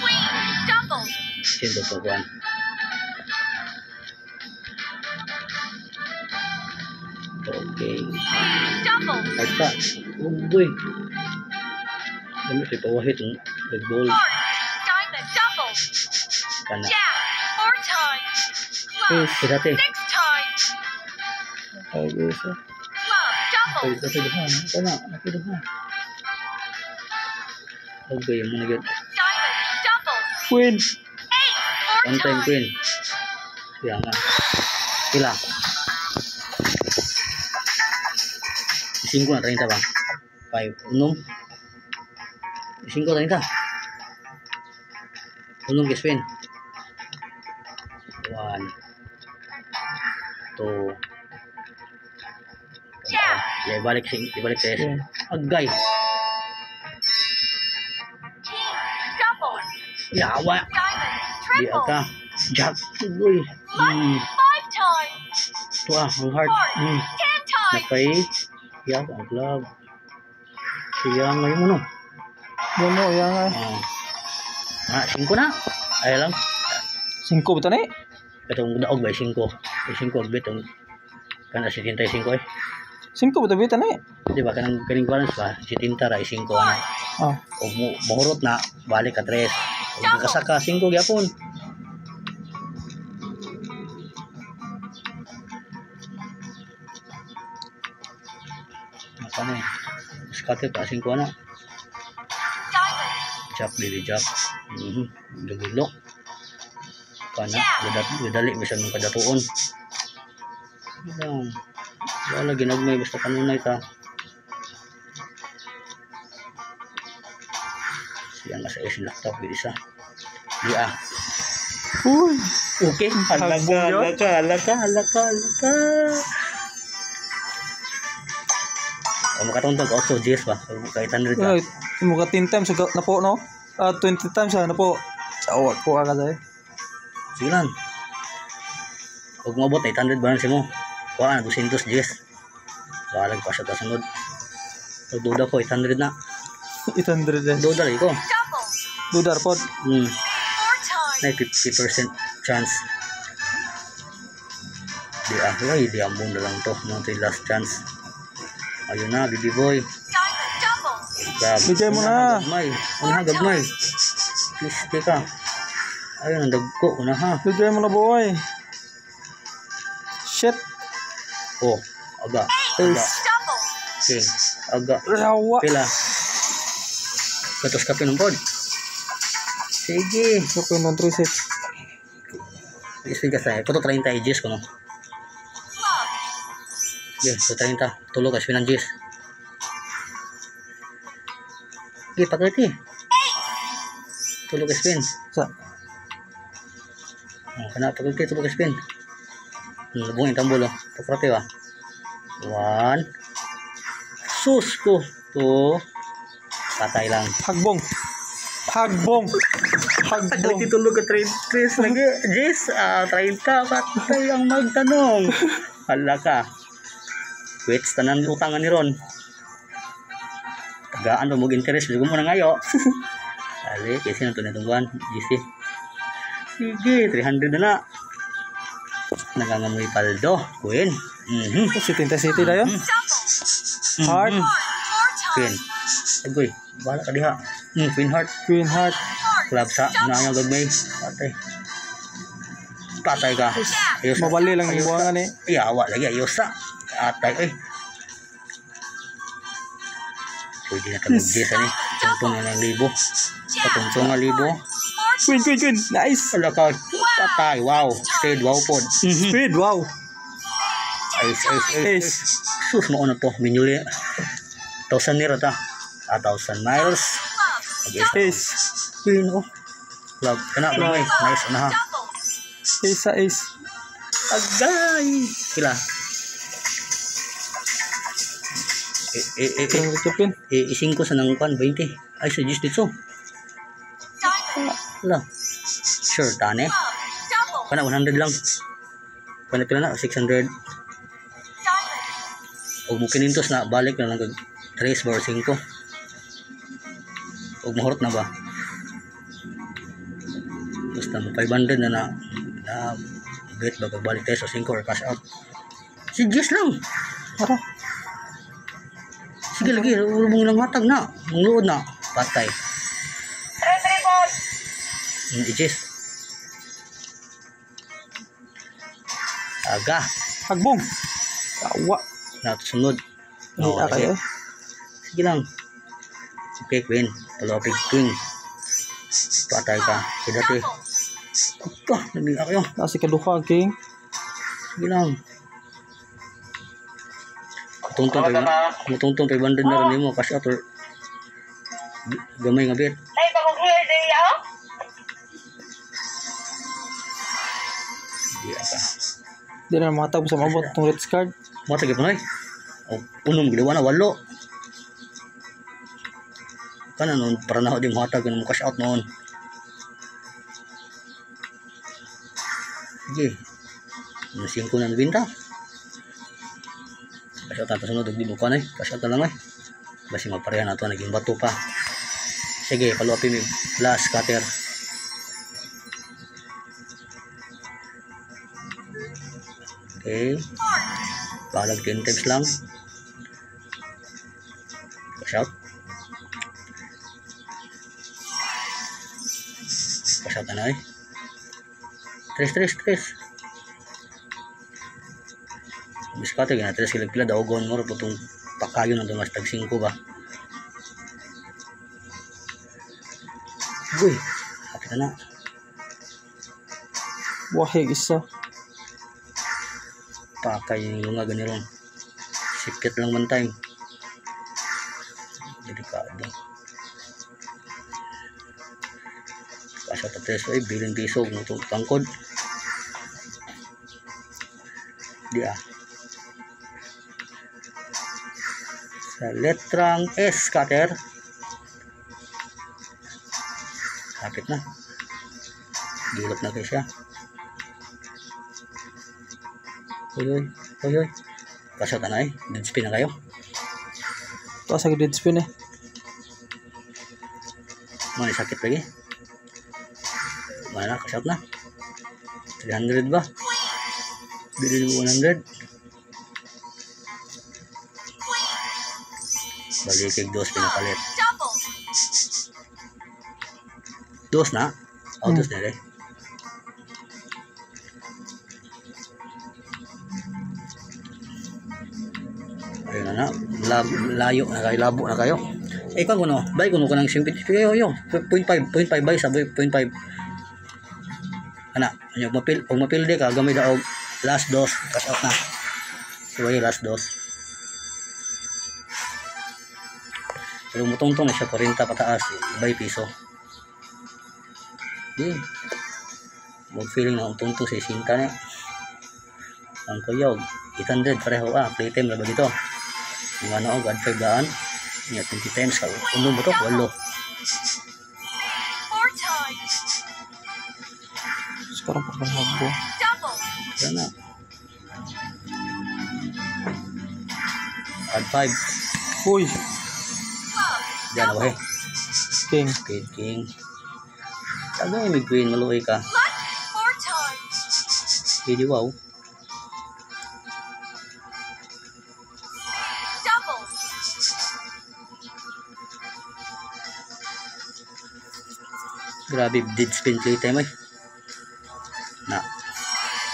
Queen double. Sino to kuan? Okay. Double. Basta. Uy. Dami ito pawahit ng nag-gold. Heart. Diamond double. Kana. Jack. 4 times. Club. Dati. 6 times. Ay, guys. Club double. Ay, dati duha. Kana. Dati duha. Okay, yung mga yun. Diamond double. Queen. 8 One 4 time times. queen. Kaya nga. Kila. 5 na 30 ba? 5. Unong. 5 30. Unong Spin. 1 2. Jack. Ibalik sa Yeah. Agay. King double. Yawa. Diamond Di triple. aka. Jack. Uy. Lucky 5 times. Ito ang heart. Heart 10 times. Napay. Yaw, ang club. Siya ngayon mo no. Yan mo, yan nga. 5 na. Ay lang. 5 ba ito na eh? Katong daog ba 5. 5 betong kana 75 eh. 5 ba ito ba ito na eh? Di ba kanang kaning balance ba 70 ra 5 ana. Ah. O mahurot na balik ka 3. O kasaka 5 gyapon. Ano eh. Skate pa 5 ana. Diamond. Jack baby Jack. Dugulok. Kana gadali bisan ng kadatuon. Lang. Wala ginagmay basta kanunay ta. Siya nga sa is laptop di isa. Di ah. Uy. Okay. Alaka. O makatuntog also Jess ba? Kahit 100 ka. Ay, mo ka 10 times na po, no? 20 times na po. Sa uwag po ka sa'yo. Sige lang. Huwag mo abot 800 balance mo. Kuha na 200 Jess. Balag pa siya kasunod. Duda ko 800 na. 800 din. Duda rin ko. Double. Dudar po. 4 times. Na 50% chance. Di ambon na lang to. Mga last chance. Ayun na, baby boy. Diamond double. Grabe. Bigay mo na. Unahan gagmay. Please, teka. Ayun, ang dagko. Unahan. Bigay mo na, boy. Shit. Oh, aga. Ace. Double. King. Aga. Rawa. Pila. Katos kape ng pod. Sige. Kapag ng 3 sets. Isig ka sa ito 30 Gs ko no. Club. Okay, so 30. Tulog ka spin ng Gs. Okay, pakiti. Tulog ka spin. Sa. Oh, kana pakiti tulog ka spin. Bungin tambol oh. Pakrate ba? 1. Sus ko. 2. Patay lang. Hagbong. Hagbong. Hagbong. Tulog ka 3 lagi. Gs, 30. Patay ang magtanong. Hala ka. Wait, tanan utangan ni Ron. Tagaan mo mag-interest. Bigo mo na ngayo. Ali, kasi na ito na itong GC. Sige, 300 na na. Nangangamoy paldo. Queen. City na yun. Double. Heart. 4 Queen. times. Agoy, bahala ka diha. Queen heart. Queen heart. Club sa. Naanyang gagmay. Patay. Patay ka. Ayos. Mabali lang yung buwangan eh. Iyawa lagi. Ayos sa. Atay. Ay. Pwede na kami Jess ani. Tuntong na ng libo. Patuntong na libo. Queen, 4 queen, queen. Nice. Wala ka. Patay. Wow. Stayed. Wow pod. Speed, wow. Ace. Sus, mauna to. Minyuli. 1,000 nira ta. 1,000 miles. Ace. Queen oh. Club. Kana ba may? Nice na ha. double. Ace sa ace. Agay. Kila. Kapin. Ising ko sa nangkuan 20. Ay, suggest dito. Diamond. Wala. Sure, tane. Double. Kana 100 lang. Kana pila na 600. Diamond. Og mo kinintos na balik na lang kag 3 or 5. Og mahurot na ba? basta mo 500 na bet ba pagbalik tayo sa 5 or cash out. Sige lang. Ara. Sige lagi, mong lang matag na. Mong luod na. Patay. Ichis. Aga. Hagbong. Tawa. Sunod. Hindi kayo. Sige lang. Okay, Queen. Palopig King. Patay ka. Sige dati. Kuka, nabigla kayo. Nasi kaduha, King. Sige lang. Matungtong 500 na rin mo. Cash out or gamay nga bit. Ay, bagong hair day ako? Hindi ka. Di na matag sa mabot itong red card. Matagay pa na eh. Unom gilawa na, 8. Kana noon, para na ako din matag. Ganun mo cash out noon. Sige. 5 na nabinta. Cash out na sunod. Hindi mo ka na eh. Cash out na lang eh. Basi magparehan na ito. Naging bato pa. Sige, paluapin mo. Last cutter. Okay. Balag 10 times lang. Cash out. Cash out na eh. 3. Miskate gina 3 kilag pila daogon mo putong pakayo na mas tag 5 ba. Uy, kita na. Wahig isa. Pakay yung lunga ganiron. Sikit lang man time. Delikado. Kasya ta 3 ay biling piso ng tangkod. Di sa letrang S cutter. Kapit na. Gilap na kayo siya. Uy. Kasya ta na eh. Dead spin na kayo. Ito sa dead spin eh. Mani sakit lagi. Mana kasya na. 300 ba? Bili mo 100. Balikig 2 pinapalit. Double. 2 na? O, 2 na rin. Ayun na. Layo na kayo. Labo na kayo. Eh, kung ano, bay kung ano ka ng 50 kayo, 0.5 bay, sabi 0.5. Ana, kung mapildi ka, gamay daog last 2, cash out na. So, last 2. Pero mutong-tong na siya 40 pataas, iba'y piso. Yun. Mag-feeling na utong-tong sa isinta na. Ang kuyog, 800 pareho play time laba dito. Yung ano, God 5 daan. Yan, 20 times ka. Uno mo to, 8. 4 times. Sekarang pa ng hagbong. Double. Yan na. God 5. Uy, Diyan ako eh. King. King. Tagay may queen, maluoy ka. Luck 4 times. Hindi wow. Double. Grabe, dead spin play time eh. Na,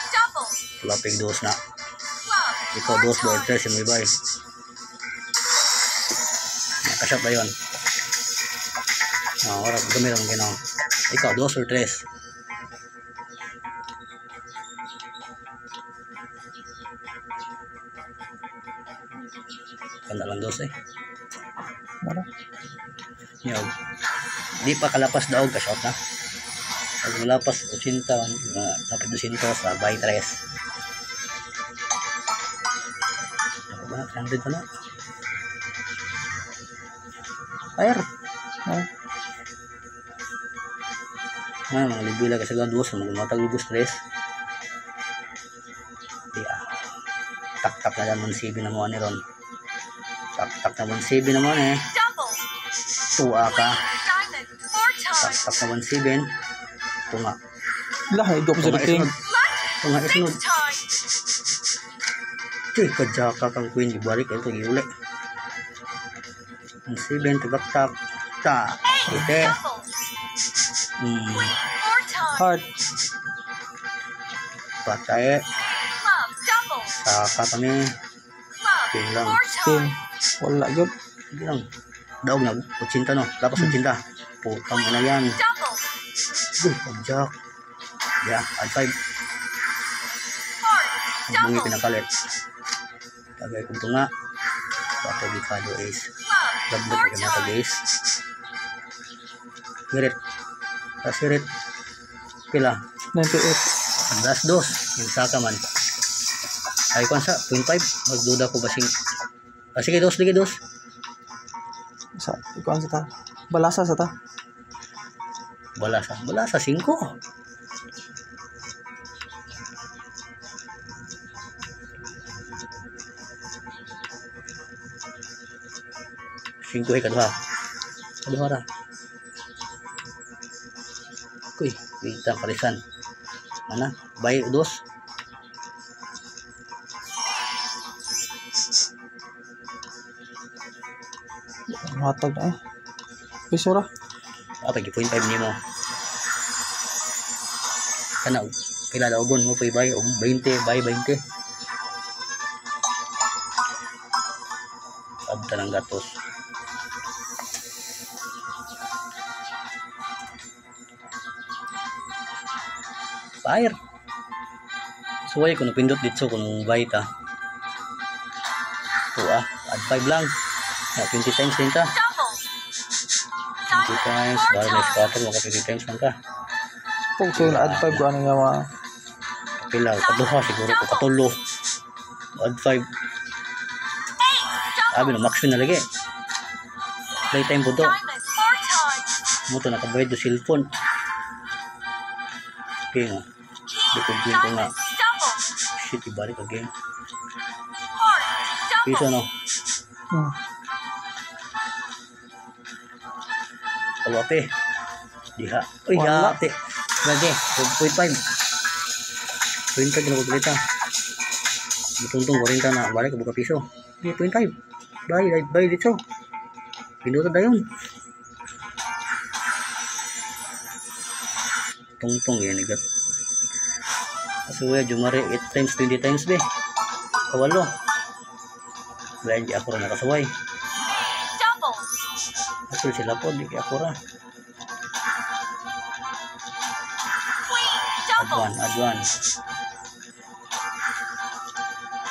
Double. tulapig 2 na. Club Ito, 2 board 3 yung may bay. Nakasap ba yun? Oras, gamit ang ginawa. Ikaw, 2 or 3. Kanda lang 2 eh. Mara. Yun. Di pa kalapas daog, ka-shot na. Pag malapas, 80, dapat 200 sa by 3. Ako ba? 300 pa na. Fire. Mga libila kasi gados, magmatag lugos 3. Tak-tak na lang 1-7 na mo ni ron. Tak-tak na 1-7 na mo eh. Double. Tuwa ka. Diamond 4 times. Tak-tak na 1-7. Tunga. Lah, higo pa sa Tunga king. isunod. Tunga isunod. Six times. Uy, kadyaka kang queen. Ibalik ito, giuli. Ang 7, tagaktak. Ta. Ite. Double. Four times. Heart. Patay. Club. Double. Saka kami. Club. King lang. Four King. times. Wala yun. Hindi lang. Daog na. 80 no. Lapas 80. Putang ina yan. Double. Uy, pag-jack. Yeah, add 5. Heart. Ang bungi Double. pinakalit. Tagay kong tunga. Pato Bicado Ace. Club. Dagdag Four ka mata times. guys. Girit. Kasirit. Pila. 98. Last dos. Yung saka man. Ay kung sa 0.5. Magduda ko ba sing. Sige dos. Sige dos. Sa, ikuan sa ta. Balasa sa ta. Balasa. Balasa 5. 5 kaduha. Kaduha ra. Kuy, kita parisan. Mana? Bay dos. Matag na eh. Pisura. Apa gi 0.5 nimo. Kana pila daw gon mo pay bay 20 bay 20. Abta ng gatos. Fire. Suway ko pindot dito kung bay ta. Tuwa, add 5 lang. 20 times din ta. Double. 20 times, Four baro next times. quarter maka 20 times man ka. Pag so na add 5 ko ano nga mga. Pila, kaduha siguro ko katulo. Add 5. Sabi no, max na lagi. Playtime po to. Diamond. Four times. Mo to nakabayad do cellphone. Okay nga. Di ko din ko nga. Diamond. Double. Shit, ibalik again. Heart. Piso Double. no. Kalwape. Diha. Uy, Wala. hati. Lagi, 0.5. 0.5 na pagbalita. Bituntong 40 na. Balik ka buka piso. 0.5. Bye dito. Pinuto na yun. Tungtong yan, igat. Kasuya, jumari 8 times, 20 times, be. Kawalo. Dahil di ako rin nakasaway. Double. Asul sila po, di ako rin. Queen. Add Double. 1, add 1.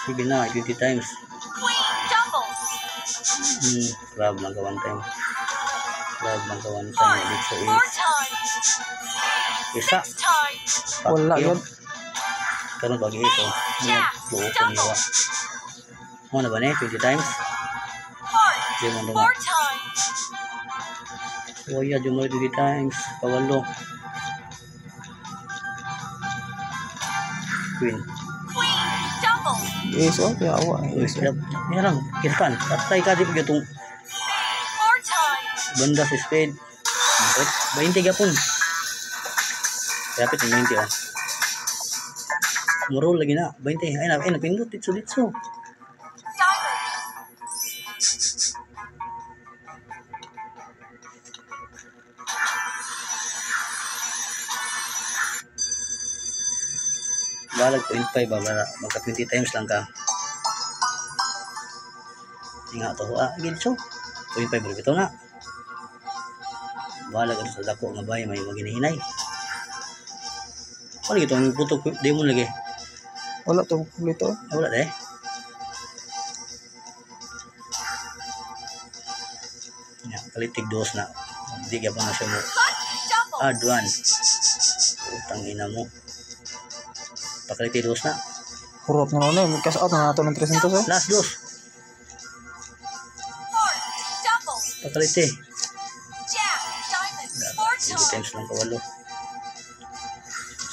Sige na, 20 times. Queen. Double. Grab lang ka 1 time. Grab lang ka 1 time. Heart. Dito sa Four is. times. Isa. Six times. Wala yun. Karoon bagi ito. Jack. Buo ko niya. Double. Mo na ba niya? 20 times? Heart. Di mo Four nga. times. Kuya, jumari 20 times. Kawalo. Queen. Queen. Double. Yes, oh. Kaya awa. Uy, Yes, sila. Yan lang. Kirtan. Tatay ka di pa itong Four times. banda sa spade. 20 gapon. Kapit ng 20 oh. Murol lagi na. 20. Ay na pindot. Ditso. Diamond. Balag 0.5 ba? Magka 20 times lang ka. Nga to. Gilso. 0.5 ba ito na. Balag sa dako nga bay. May maginahinay. Ano ito? Ang puto. Di mo lagi. Wala to. Kulito. Wala deh. Ya, kalitig dos na. Hindi ka pa na siya mo. Double. Add 1. Utang ina mo. Pakalitig dos na. Hurot na nun eh. Magkas out na nato ng 300 eh. Last dos. Heart. Double. Pakalitig. Jack. Diamond. Four 20 times. times lang kawalo.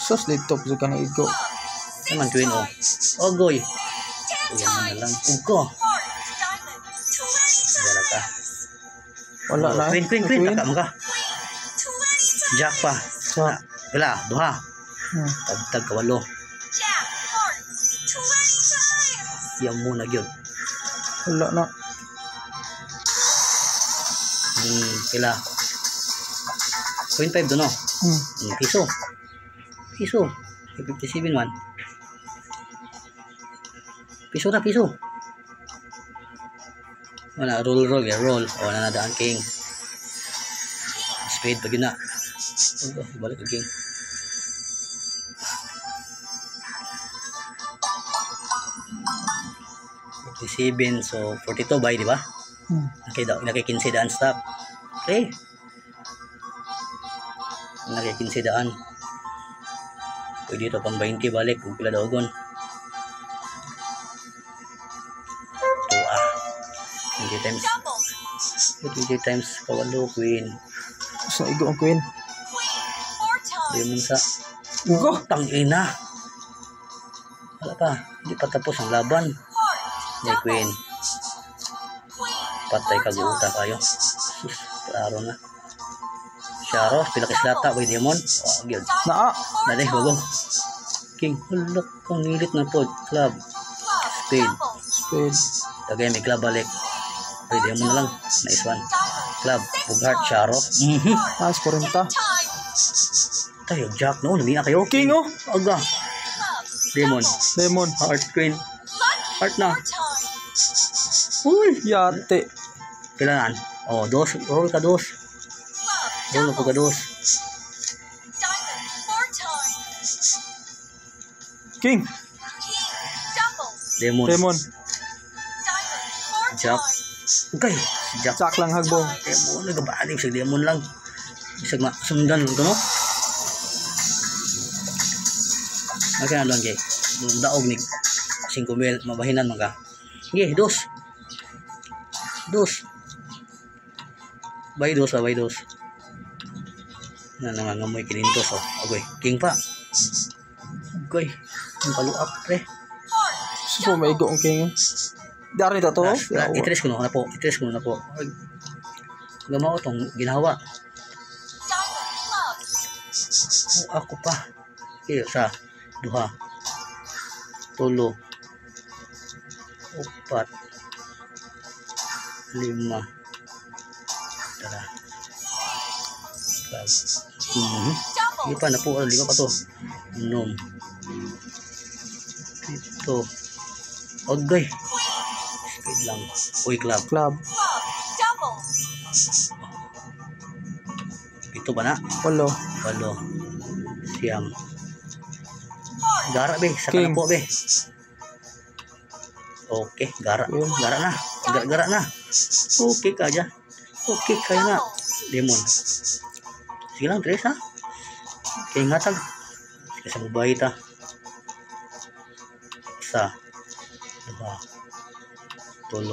Sus, dito po sa kanigo. Six Naman twin oh. times. Ogoy. 10 Uyan na lang. times. Ugko. Heart. Diamond. 20 Dala ka. Wala na eh. Queen. Taka mo ka. Queen. 20 times. Jack pa. Sa Wala. Duha. Tagtag kawalo. Jack, hearts, 20 times. Yan mo na gyud. Wala na. Pila. 0.5 doon, no? Piso. Piso. 57 man. Piso na, piso. Wala, roll. O, nanadaan king. Spade, pag yun na. Balik ang king. $57, so 42 by, di ba? Nakikinsi daan stop. Okay. Nakikinsi daan. Pwede ito pang 20 balik kung pila daogon. 20 times. Double. 20 times kawalo queen. Sa igo ang queen. Queen, 4 times. Ayun sa Ugo. tangina. Wala pa. Hindi pa tapos ang laban. Heart, May queen. Queen, Patay 4 kaguta times. kayo. Sus, klaro na. Sharo, pila kislata by demon. Wag yun. Naa. Dali, wag king. Hulok kang nilit na pod. Club. Club, Spade. double. Spade. Tagay may club balik. By demon na lang. Nice one. Diamond, Club. 6 Bugheart. times. Sharo. As 40. Times. Tayo, Jack, no? Lumiya kayo. King, oh. Aga. Club, Demon. double. Lemon. Heart queen. Lucky, Heart na. 4 times. Uy. Yate. Kailangan. Oh, dos. Roll ka dos. Club, Roll na po ka double. dos. Diamond, 4 times. King. King, double. Demon. Lemon. Diamond, 4 Jack. times. Okay. Si Jack. Jack lang hagbong. Demon. Nagabali. Si Demon lang. Isag sundan lang ito, no? Magkana lang, Jay. Daog ni 5 mil. Mabahinan mo ka. Sige, dos. Dos. Bay dos, bay dos. Na nangangamoy kinintos, oh. Okay. King pa. Okay. Ang paluap, pre. Heart, So, may igo ang king. Dari to to. Itres ko na po. Itres ko na po. Gamaw itong ginawa. diamond, club. Oh, ako pa. Okay, sa duha. Tulo. Upat. 5. Tara. Double. Hindi pa na po. 5 pa to. 6. 7. Agay. Speed lang. Uy, club. Club. Club, double. 7 ba na? 8. 8. Siyam. Heart, Gara, be. Saka King. na po, be. Okay, gara. Yun. Gara na. Gara na. Okay ka dyan. Okay ka na. Demon. Sige lang, Tres, ha? Okay, ngatag. Sige sa babae ta. 1, 2, 3,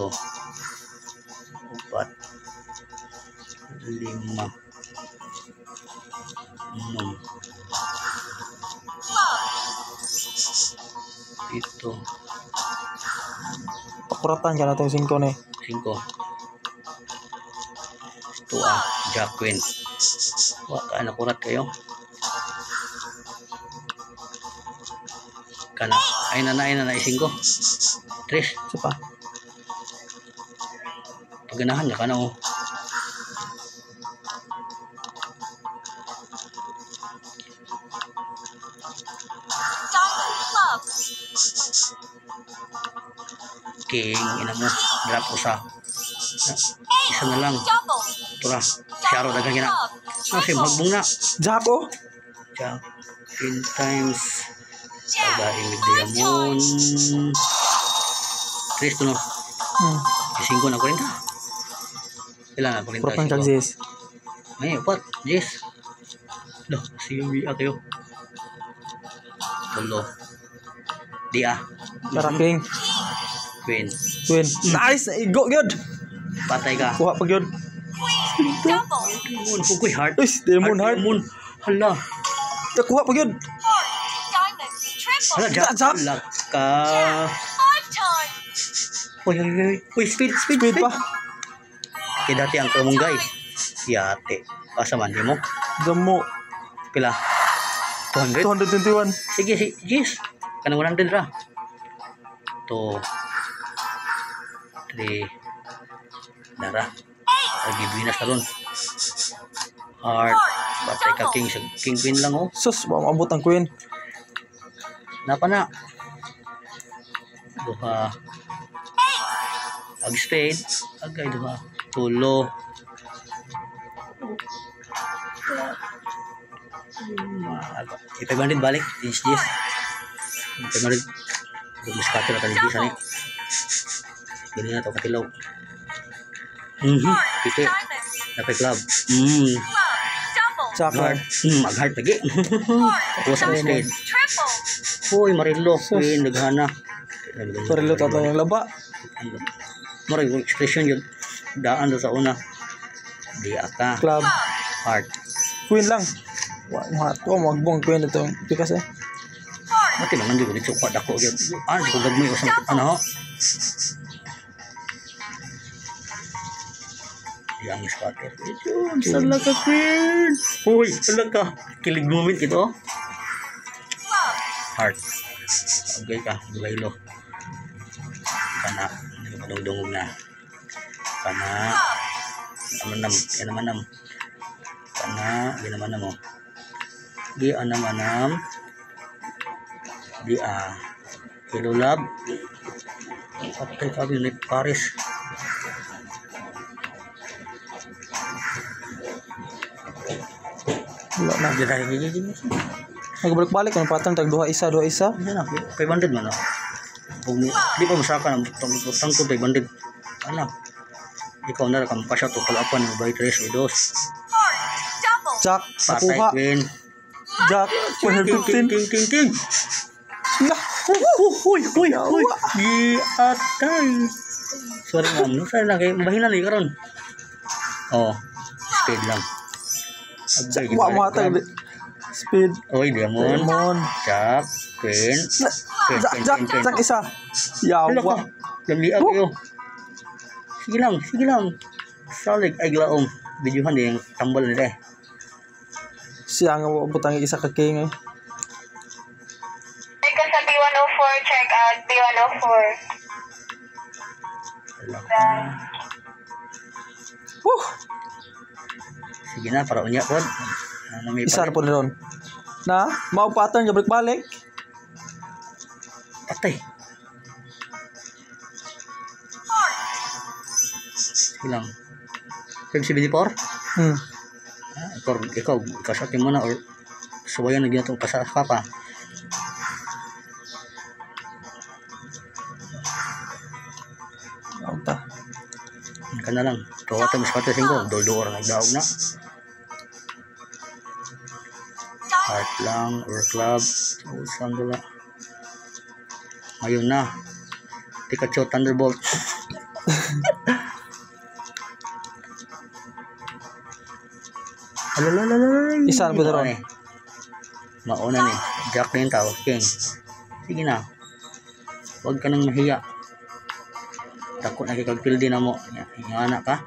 4, 5, 6, club. 7, Pakuratan ka na itong 5 na eh. 5. Jack Queen. Waka, nakurat kayo. Kana. Ay na, 5. 3. Isa pa. Paganahan niya ka na, oh. Diamond, club. King, ina mo. Drop usa. Isa na lang. Double. Tura. Sharo, dagang gina. Kasi magbong na. Jack, oh. Jack. 10 times. Jack, Pagahin with 5 diamond. times. 3 to, no? 5 na 40. Kailan na 40? Kuratan kang sis. Ay, 4. Yes. Loh, sige, biya kayo. 3. Di ah. Tara, king. Queen. Queen. Nice! Igo, good. Patay ka. Kuha pa good. Queen, double. Demon. Kukoy heart. Uy, demon heart. Demon. Hala. Kuha pa good. Heart, diamond, Hala, triple. Jack. Jack. Hala ka. Jack, 5 times. Uy, speed Speed pa. Kaya dati ang kamong guys. Yate. Asa man, di mo? Damo. Pila. 200. 221. Sige, Jis. Kanang 100 ra. 2, 3, dara. Lagi binas na ron. Heart. Patay ka king. King queen lang oh. Sus, maabot ang queen. Napa na. Duha. Ag spade. Agay duha. Tulo. I-500 balik. Jis. 500. Gumiskate na tayo Jis. Ani. Ganyan na ito katilaw. Piti. Diamond. Napay club. Club. Double. Tsaka. Mag-heart lagi. Tapos ang spade. Triple. Hoy, Marilo. Queen, naghana. Parilo tato yung laba. Maray, yung expression yun. Daan doon sa una. Di aka. Club. Heart. Queen lang. Wah, to magbong queen ito. Pikas eh. Mati naman di ko dito kwa dako yun. Di ko gagmay o sa ano ho. Yang scatter. Sala ka, Queen. Hoy, sala ka. Kilig moment ito. Heart. Okay ka, Bulaylo. Kana, nagpadungdungog na. Kana. Namanam, yan namanam. Kana, yan namanam mo. Di namanam. Di Hello love. Patay kami ni Paris. Wala na. Di tayo gigigil. Nagbalik-balik ang pattern tag duha isa. Yan na, 500 man. Di pa masaka ng tang ko 500. Ano? Ikaw na kang pasya to kalapan mo by 3 o 2. Double. Jack, Patay nakuha. Queen. Jack, King. 115. Lah. Huy. Di atay. Sorry ma'am, sorry lang kay mahina ni karon. Oh, speed lang. Agay, Wa mo atag speed. Oy, diamond. Diamond. Jack, Queen. Jack isa. Wala ka. Yawa. Lamli kayo. Sige lang. Salig ay glaom. Videohan din yung tambal nila eh. Siya nga butang isa ka king eh. Check sa B104, check out B104. Wala ka. Woo! Sige na, para unya po. Ano may Isa na po ron. Na, mao pattern nga balik. patay. Sige lang. 574? Ikaw, kasatin mo na or suwayan na ginatong kasas ka pa. Anta. Yan ka na lang. Kawata mo sa 5 doldo orang nagdaog na. Heart lang or club. Saan dula. Ngayon na. Pikachu Thunderbolt. Alalalala. Isa na po ron. Mauna ni. Jack na yung tao. King. Sige na. Huwag ka nang mahiya. Takot na kikagpildi na mo. Yung anak ka.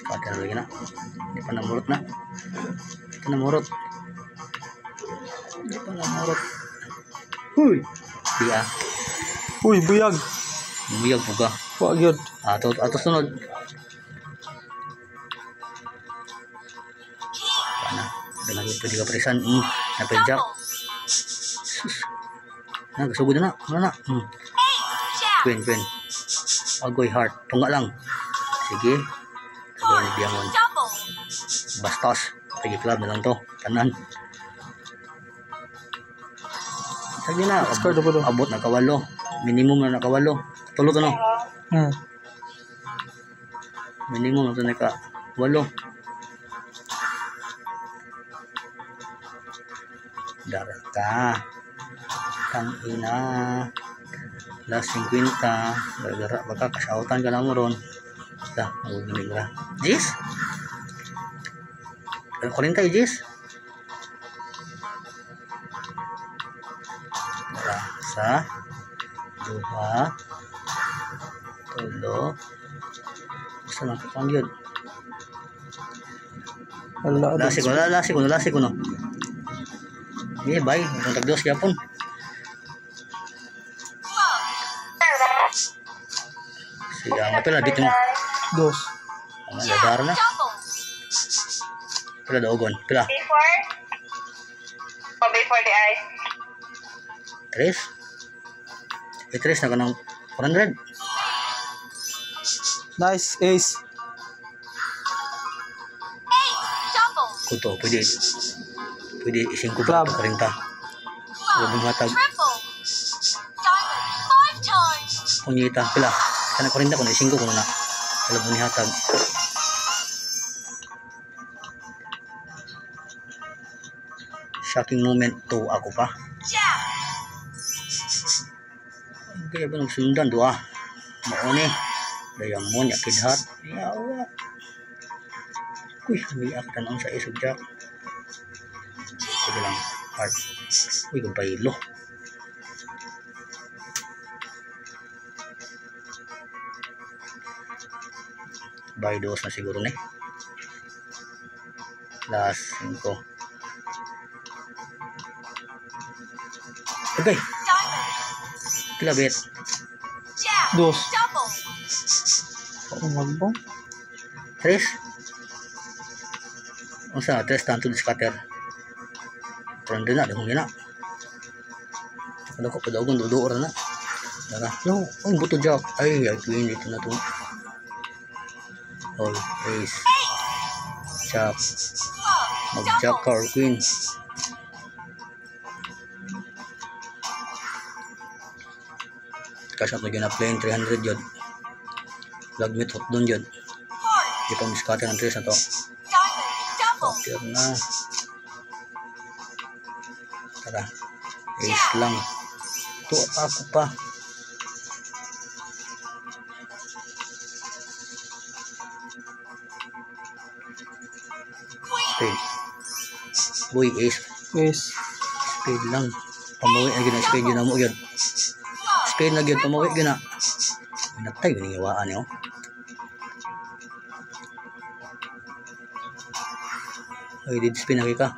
Scatter lagi na. Hindi pa namurot na. Huy. Diya. Uy, buyag. Buyag po ka. Wa gyud. Ato sunod. Pana. Ito lagi pwede ka presan. Napay Jack. Nagsugod na. Ano na? Jack. Queen. Agoy heart. Tunga lang. Sige. Sabi ni Diamond. Double. Bastos. Pagi club na lang to. Tanan. Sabi na. Score na po do. Abot na kawalo. Minimum na nakawalo. Tulog ano? Minimum na ito na kawalo. Darat ka. Tangina. Last 50. Baka kasautan ka na mo ron. Maguginig ka. Jis? Kunin tayo, Jis. Sa duha tulo. Basta lang katang yun. Wala. Lasi ko no. Iya, bay. Ang tagdos yapon. Siya nga pala dito mo. Dos. Ang dadar na. Double. Pila daogon. Pila. Before? O before the ice? 3. Eh 3 na kanang 400. Nice. Ace. Double. Kuto, pwede ising ko Club. ba 40. Wala mong hatag. Triple. Diamond. 5 times. Punyita, pila. Kana 40 ko na ising ko kuno na. Wala mo ni hatag. Shocking moment to ako pa. Jack. Kaya ba nagsundan doa? Maone. Diamond yakidhat. Yawa. Uy, umiyak tanong sa isog jack. Sige lang, heart. Uy, kung pailo. By dos na siguro na. Last 5. Okay, Diamond. pila bet. Jack. Dos. Double. Ako magbong. 3. Ang sa 3 tanto di scatter. Parang din na, dahong yun na. Ano ko pa daw kung duduor na. Dara. No, ang buto jack. Ay, queen dito na to. All ace. Jack. Club. Mag-jack ka or queen. Cash out na yun na plane 300 yun. Lag meet hot doon yun. Heart. Di pa miskater ng 3 na to. Diamond. Double. Tira na. Tara. Ace lang. Ito ako pa. Spade. Boy, ace. Ace. Spade lang. Pamuwi na gina. Spade yun na mo yun. Spade na yun. Pamuwi yun na. Minatay. Ginigawaan niyo. Ay, did spin na ka.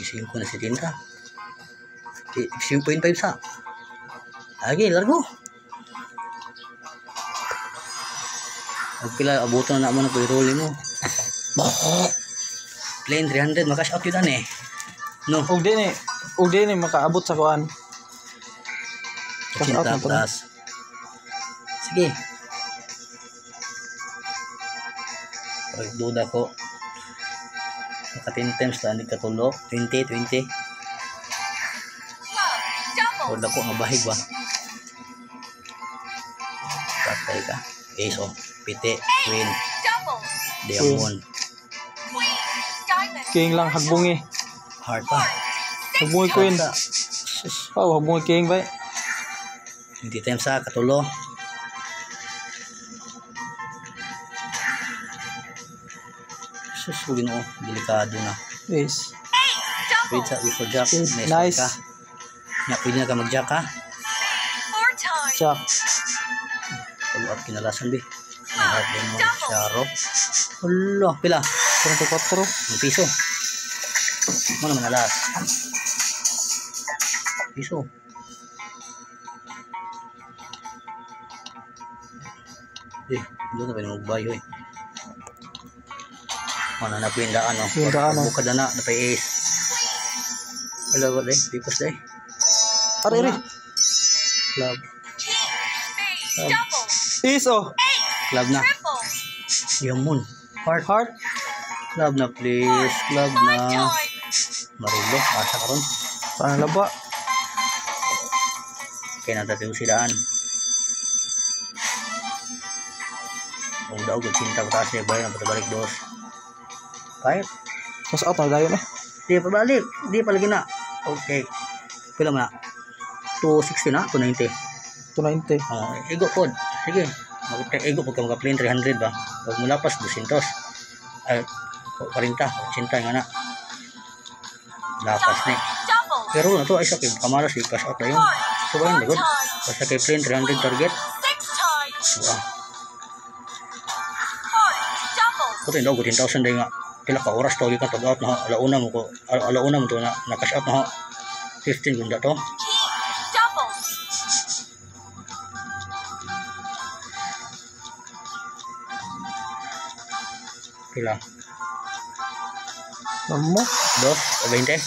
Ising ko na si Tinta. 5.5 sa. Lagi, largo. Pagpila, abutan na naman na i-roll mo. Plane 300, makash out yun eh. No. Ug di ni makaabot sa kuan. Cash out Cinta na to. plus. Sige. Pagduda ko. Naka 10 times na, hindi katulo. 20. Club. Double. Duda ko, ang bahig ba? Patay ka. Ace o. Piti. Queen. Double. Diamond. Queen. Diamond. King lang hagbungi. Heart pa. Hagbungi queen. Sa. Oh, hagbungi king ba? 20 times sa, katulo. Sus, huwag mo. Delikado na. Ace. Wait Double. sa before jack. Nice. Ka. Nga, pwede na ka mag-jack ha. 4 times. Jack. Follow up kinalasan di. Ang heart din mo. Sharo. Hala, pila. 34. Ang piso. Mo naman alas. Piso. Doon na ba yung magbayo eh. Mana na po yung daan oh. Yung daan, oh. Bukad na na pa ace. Hello, what eh? Pipos eh. Ari. Club. King. Spade. Double. Ace oh. Club na. Triple. Yamun. Heart. Heart. Club na please. Club 5 na. times. Marilo. Asa karon. Pangalaba. Kaya natin yung sidaan. Kung daw kung cinta ko taas niya bayan ang patabalik dos. Kahit. Cash out na dayon eh. Di pa balik. Di pa lagi na. Okay. Pila mo na. 260 na. 290. 290. Oh, ego pod. Sige. Ego pagka mga plane 300 ba. Huwag mo lapas 200. Ay, 40. 80 nga na. Lapas ni. Double. Pero na to ay sa kay kamalas di cash out na yun. So ba yun, good? Basta kay print 300 target. 6 times. So, Heart double. kuto daw 10,000 day nga. Pila ka oras to ka tag out na alauna mo ko alauna mo to na cash out na 15 gunda to. King double. Pila? Amo. 2 o 20.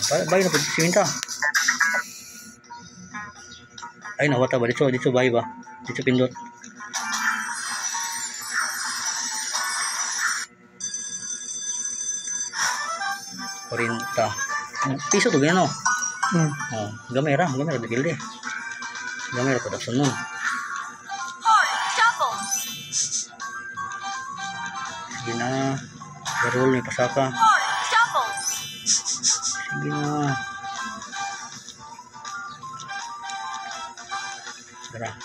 Bay na po si Minta. Ay nawata ba dito bay ba? Dito pindot. Kurinta. Piso to gano. Oh, gamay ra dili. Gamay ra production nun. Heart double. Sige na. Garol ni pasaka. Heart double. Sige na. Tara. 8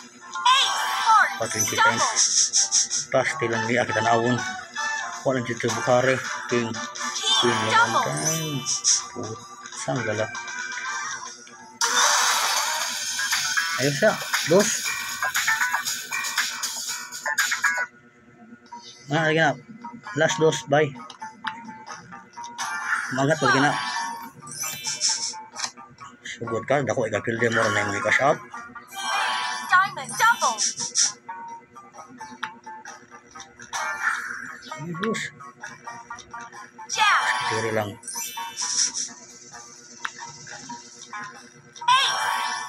heart Pa 20 times. double. Pasti lang niya kita naawon. Walang dito bukare. King. Queen King lang double. time. Putsang gala. Ayos siya. 2. Lagi na. Last 2. Bye. Magat lagi na. Sugod ka. Dako ikapil din mo rin na yung cash out. Diamond double. Ayos. Jack. Tiri lang.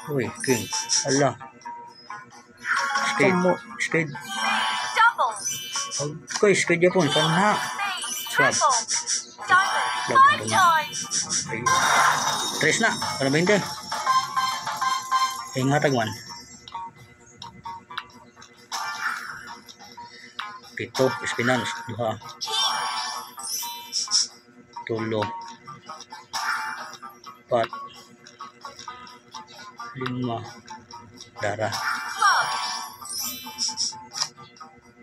8 Uy, king. Ala. Spade. Spade. double. Koy, spade yapon. Saan na? Spade triple. Diamond 5 times. Ay. Tres na. Para 20. Ay, ngatag man. 7. Espinans. 2. King 3. 4. 5. Dara. club.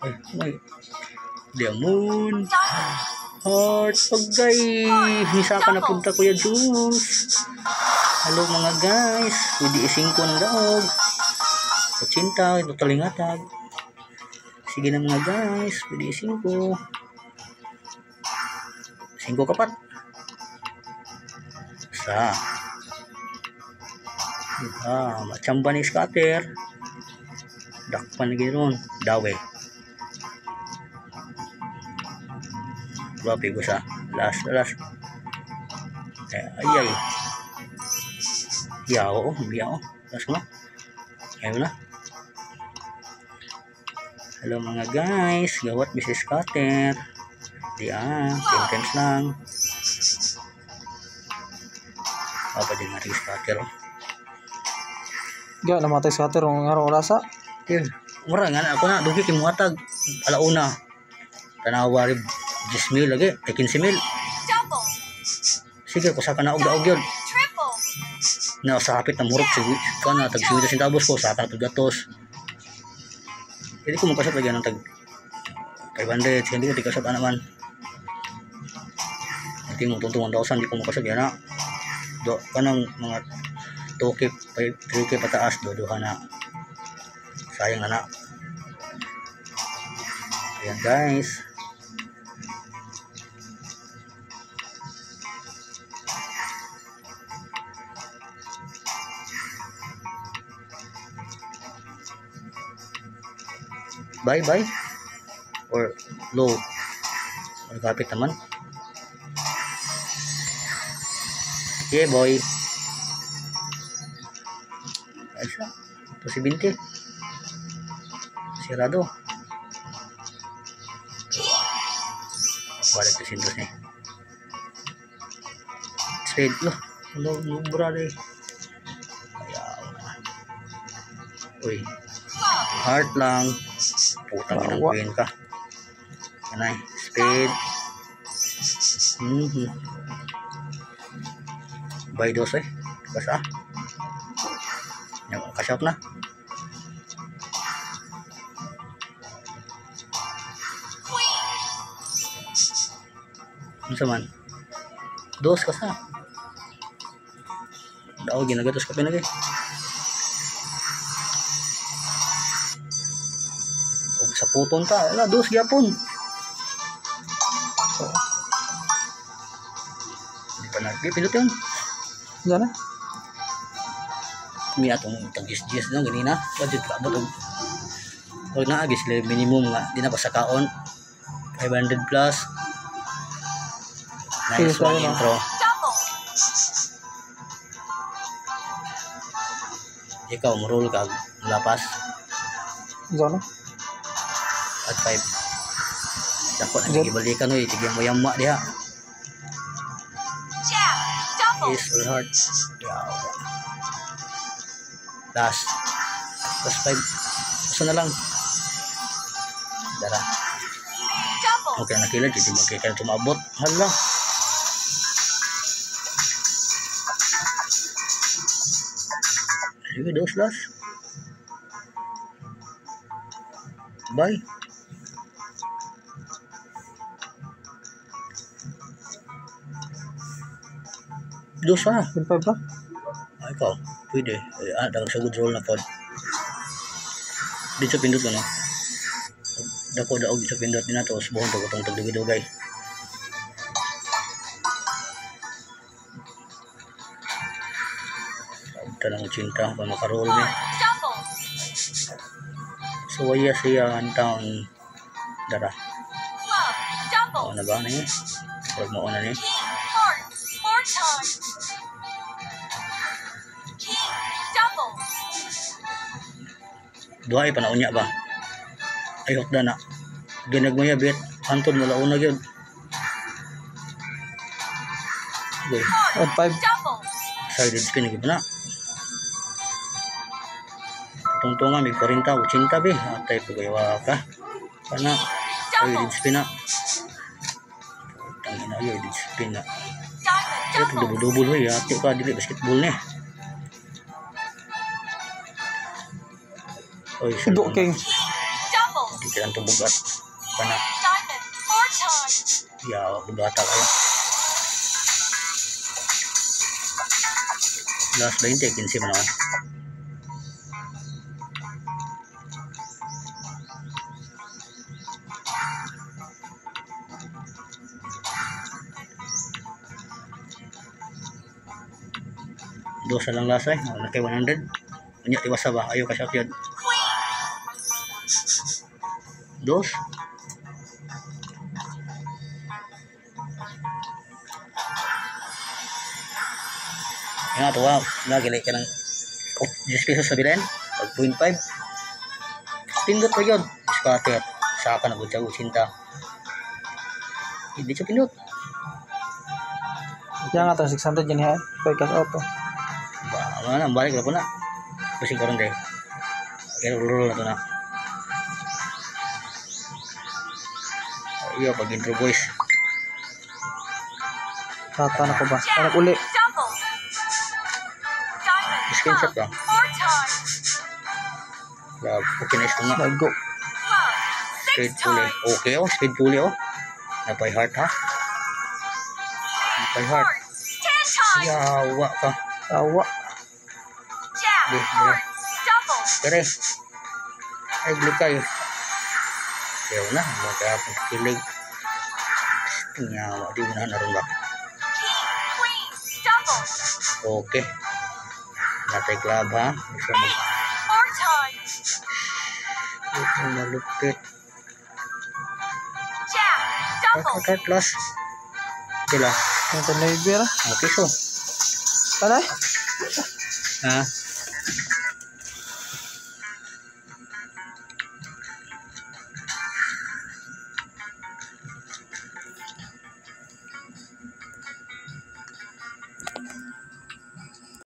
Ay, may. Diamond. Diamond. Heart. Pagay. Hisapan na punta Kuya Juice. Hello mga guys. Pwede isingko ng daog. 80. Ito talingatag. Sige na mga guys. Pwede isingko. 5 kapat. Sa. Machamba ni scatter. Dakpan na ganoon. Dawe. Bapi ko sa last. Ay. Yao. Last ko na. Ayaw na. Hello mga guys. Gawat Mrs. Scatter. Diyan. 10 times lang. Apa din natin scatter. Ga namatay scatter ang araw orasa. Yun. Mura nga na ako na. Dugi kimuhatag. Alauna. Tanawa rin. 10,000 lagi. Ay 15,000. Double. Sige ko sa kanaog daog yun. Triple. Na sa hapit na murok. Sige ka na. Tag-siwida sintabos ko. Sa akin gatos. Hindi ko magkasap lagi ng tag 500. Hindi ko tikasap na naman. Hindi mo tuntong 1,000. Hindi ko magkasap yan na. Kanang mga 2K, 3K pataas. Dodo ka na. Sayang na. Ayan guys. Bye or low. Magkapit naman. Yeah boy. Ayos na. Ito si Binti. Sirado. Balik to sintos eh. Spade lo. Hello, brother. Ayaw na. Uy. Heart lang. Putang inang queen ka. Anay. Spade. By dos eh. Basta. Yan, kasyap na. Ano sa man? Dos ka sa. Daw ginagatos ka pinagay. Og sa puton ta, ala dos gyapon. Di pa nagpipindot yun. Diyan na. May atong tag-gis-gis lang ganina. Budget ka ba ito? Huwag na agis minimum nga. Di na pa sa kaon. 500 plus. Nice Sige, one sorry, intro. Double. Ikaw, marul ka. Lapas. Diyan na. At 5. Dako na Good. nagibalikan oy. Tigyan mo yama diha. Jab. Double. Ace or heart. Yaw. Last. Last 5. Basta na lang. Dara. Double. Okay na kilid. Hindi mo kaya tumabot. Hala. Sige, dos last. Bye. Dos ha. 25 ba? Ay, ikaw, pwede. Dapat sa good roll na pod. Dito sa pindot ko, no? Dako daog sa pindot din na to. Subuhon to itong tagdugay-dugay. Talang 80 pa makaroll niya. Double. So, waya siya ang taon. Dara. Club. Double. Ano ba na yun? Huwag mo na niya. King. Heart. 4 times. King. Double. Duha ay panaunya ba? Ay, hotda na. Ginag mo ya, bit. Anton mo launa yun. Okay. At 5. Double. Sided spin lagi na. Tungtungan may 40 80 be. Atay po kayo ka. Kana sided spin na. Tangina yo sided spin na. Diamond. Ito Double. double hoy ate ka dili basketball ni. Oy, Ido king. Double. di kan tubugat. Kana Diamond. 4 times. ya bugata kayo. Last 20 15 man ako. Dos na lang lasa eh. Na kay 100. Unya tiwasa ba? Ayaw ka shot yun. Dos. Yan nga to wow. Nagilay ka ng 10 pesos sa bilen. Pag 0.5. Pindot pa yun. Scatter. Saka na budya usinta. Hindi siya pindot. Kaya nga ito 600 yan ha. Kaya cash out to. Ano na, balik na po na. Pusing ko rin dahil. Kaya roll na to na. Iyo, pag intro boys. Sata na ko ba? Anak uli. Double. Diamond. Screenshot ka. 4 times. Love, okay na ito nga. Lago. Club. Speed 6 puli. times. Okay oh, speed puli oh. Napay heart ha. Napay heart. 10 times. Yawa ka. Tawa. Jab. Good, Heart. Double. Kere. Ay, blikay. Ayaw na. Kaya akong kilig. Yawa. Di mo na naroon ba? King. Queen. Double. Okay. Natay club ha. Gusto mo. 4 times. Ito malupit. Jab. Double. Heart plus. Sila. Yung tanay bira. Okay so. Tanay. Ha?